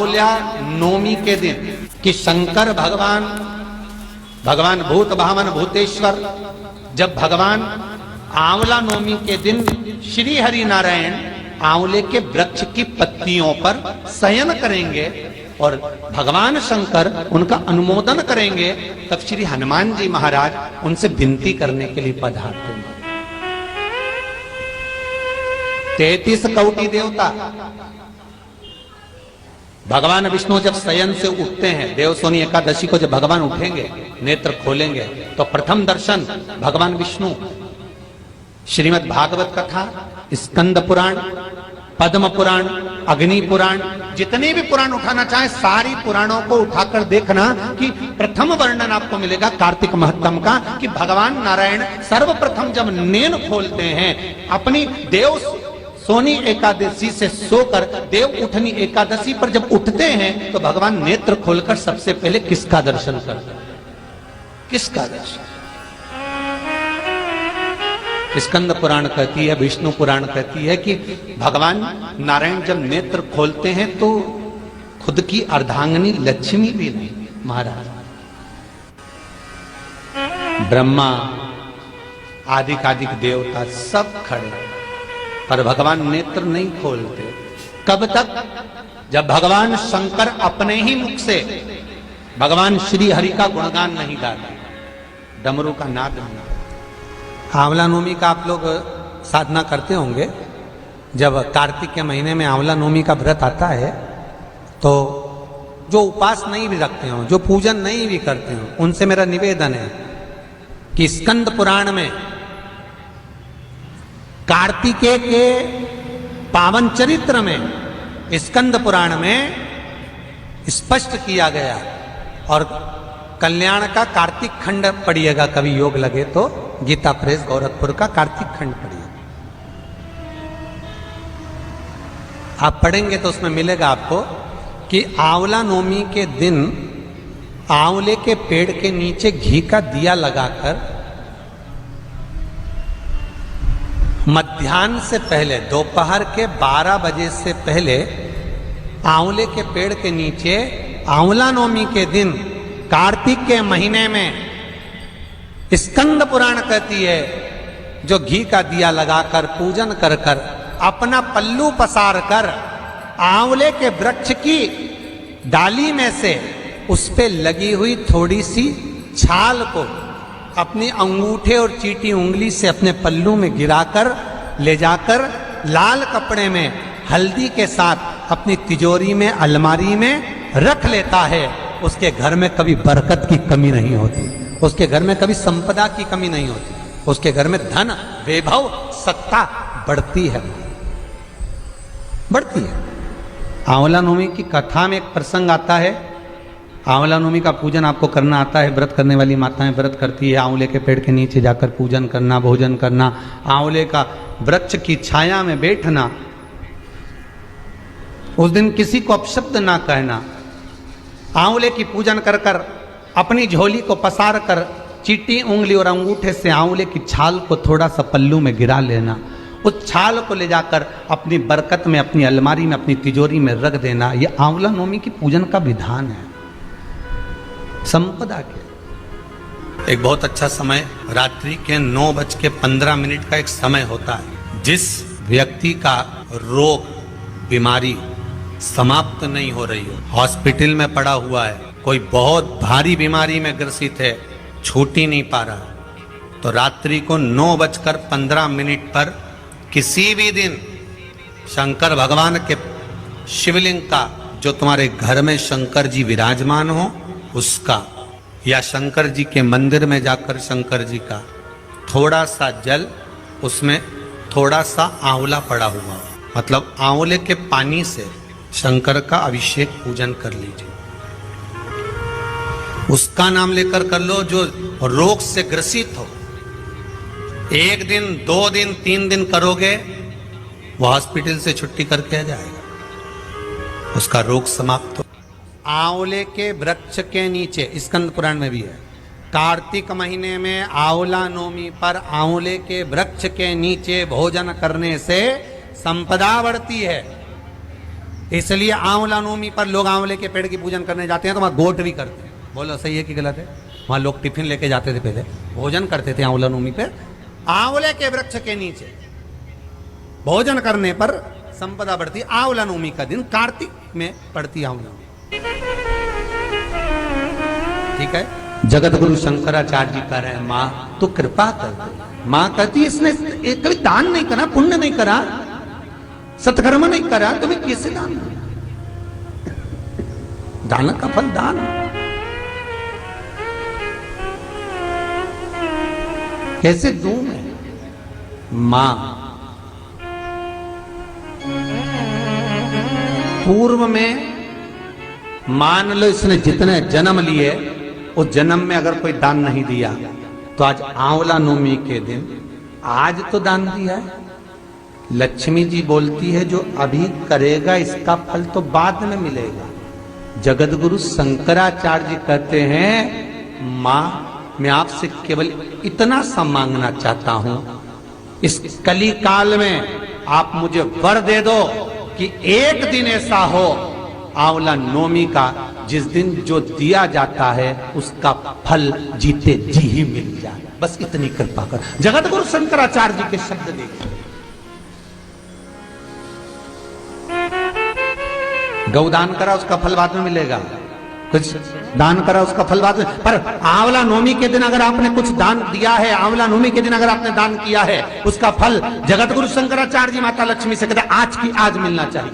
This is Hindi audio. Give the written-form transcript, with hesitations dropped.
नवमी के दिन कि शंकर भगवान भूत भावन भूतेश्वर जब भगवान आंवला नवमी के दिन श्री हरि नारायण आंवले के वृक्ष की पत्तियों पर शयन करेंगे और भगवान शंकर उनका अनुमोदन करेंगे, तब श्री हनुमान जी महाराज उनसे विनती करने के लिए पधारते हैं। 33 कोटि देवता भगवान विष्णु जब शयन से उठते हैं, देवसोनी एकादशी को जब भगवान उठेंगे, नेत्र खोलेंगे, तो प्रथम दर्शन भगवान विष्णु श्रीमद् भागवत कथा, स्कंद पुराण, पद्म पुराण, अग्नि पुराण, जितने भी पुराण उठाना चाहे सारी पुराणों को उठाकर देखना कि प्रथम वर्णन आपको मिलेगा कार्तिक महत्तम का कि भगवान नारायण सर्वप्रथम जब नेन खोलते हैं अपनी देव सोनी एकादशी से सोकर देव उठनी एकादशी पर जब उठते हैं तो भगवान नेत्र खोलकर सबसे पहले किसका दर्शन करते हैं? किसका दर्शन? स्कंद पुराण कहती है, विष्णु पुराण कहती है कि भगवान नारायण जब नेत्र खोलते हैं तो खुद की अर्धांगिनी लक्ष्मी भी नहीं, महाराज ब्रह्मा आदिक देवता सब खड़े, पर भगवान नेत्र नहीं खोलते। कब तक? जब भगवान शंकर अपने ही मुख से भगवान श्री हरि का गुणगान नहीं गाते, डमरू का नाद नहीं। आंवला नवमी का आप लोग साधना करते होंगे। जब कार्तिक के महीने में आंवला नवमी का व्रत आता है तो जो उपास नहीं भी रखते हो, जो पूजन नहीं भी करते हो, उनसे मेरा निवेदन है कि स्कंद पुराण में कार्तिकेय के पावन चरित्र में स्कंद पुराण में स्पष्ट किया गया, और कल्याण का कार्तिक खंड पढ़िएगा, कभी योग लगे तो गीता प्रेस गोरखपुर का कार्तिक खंड पढ़िए, आप पढ़ेंगे तो उसमें मिलेगा आपको कि आंवला नवमी के दिन आंवले के पेड़ के नीचे घी का दिया लगाकर मध्याह्न से पहले, दोपहर के 12 बजे से पहले आंवले के पेड़ के नीचे आंवला नवमी के दिन कार्तिक के महीने में स्कंद पुराण कहती है जो घी का दिया लगाकर पूजन कर कर अपना पल्लू पसार कर आंवले के वृक्ष की डाली में से उस पे लगी हुई थोड़ी सी छाल को अपनी अंगूठे और चीटी उंगली से अपने पल्लू में गिराकर ले जाकर लाल कपड़े में हल्दी के साथ अपनी तिजोरी में अलमारी में रख लेता है। उसके घर में कभी बरकत की कमी नहीं होती, उसके घर में कभी संपदा की कमी नहीं होती, उसके घर में धन वैभव सत्ता बढ़ती है, बढ़ती है। आंवला नवमी की कथा में एक प्रसंग आता है। आंवला नवमी का पूजन आपको करना आता है, व्रत करने वाली माताएं व्रत करती है, आंवले के पेड़ के नीचे जाकर पूजन करना, भोजन करना, आंवले का वृक्ष की छाया में बैठना, उस दिन किसी को अपशब्द ना कहना, आंवले की पूजन कर कर अपनी झोली को पसार कर चीटी उंगली और अंगूठे से आंवले की छाल को थोड़ा सा पल्लू में गिरा लेना, उस छाल को ले जाकर अपनी बरकत में, अपनी अलमारी में, अपनी तिजोरी में रख देना। यह आंवला नवमी की पूजन का विधान है, संपदा के। एक बहुत अच्छा समय रात्रि के 9:15 का एक समय होता है, जिस व्यक्ति का रोग बीमारी समाप्त नहीं हो रही हो, हॉस्पिटल में पड़ा हुआ है, कोई बहुत भारी बीमारी में ग्रसित है, छूट ही नहीं पा रहा, तो रात्रि को 9:15 पर किसी भी दिन शंकर भगवान के शिवलिंग का, जो तुम्हारे घर में शंकर जी विराजमान हो उसका, या शंकर जी के मंदिर में जाकर शंकर जी का थोड़ा सा जल, उसमें थोड़ा सा आंवला पड़ा हुआ हो, मतलब आंवले के पानी से शंकर का अभिषेक पूजन कर लीजिए। उसका नाम लेकर कर लो जो रोग से ग्रसित हो। 1 दिन 2 दिन 3 दिन करोगे, वह हॉस्पिटल से छुट्टी करके आ जाएगा, उसका रोग समाप्त हो। आंवले के वृक्ष के नीचे, स्कंद पुराण में भी है, कार्तिक महीने में आंवला नवमी पर आंवले के वृक्ष के नीचे भोजन करने से संपदा बढ़ती है। इसलिए आंवला नवमी पर लोग आंवले के पेड़ की पूजन करने जाते हैं तो वहां गोट भी करते हैं। बोलो सही है कि गलत है? वहां लोग टिफिन लेके जाते थे, पहले भोजन करते थे आंवला नवमी पे, आंवले के वृक्ष के नीचे भोजन करने पर संपदा बढ़ती। आंवला नवमी का दिन कार्तिक में पड़ती आंवला नवमी, ठीक है। जगत गुरु शंकराचार्य जी कह रहे हैं, मां तो कृपा कर दे। मां कहती है इसने कभी दान नहीं करा, पुण्य नहीं करा, सत्कर्म नहीं करा, तुम्हें कैसे दान? दान का फल दान। कैसे दूं मैं? मां पूर्व में मान लो इसने जितने जन्म लिए उस जन्म में अगर कोई दान नहीं दिया तो आज आंवला नवमी के दिन आज तो दान दिया है। लक्ष्मी जी बोलती है जो अभी करेगा इसका फल तो बाद में मिलेगा। जगत गुरु शंकराचार्य जी कहते हैं, मां मैं आपसे केवल इतना सा मांगना चाहता हूं, इस कली काल में आप मुझे वर दे दो कि एक दिन ऐसा हो आंवला नवमी का जिस दिन जो दिया जाता है उसका फल जीते जी ही मिल जाए। बस इतनी कृपा कर। जगत गुरु शंकराचार्य जी के शब्द देखिए। गौदान करा उसका फल बाद में मिलेगा, कुछ दान करा उसका फल बाद में, पर आंवला नवमी के दिन अगर आपने कुछ दान दिया है, आंवला नवमी के दिन अगर आपने दान किया है, उसका फल जगत गुरु शंकराचार्य जी माता लक्ष्मी से कहते आज की आज मिलना चाहिए।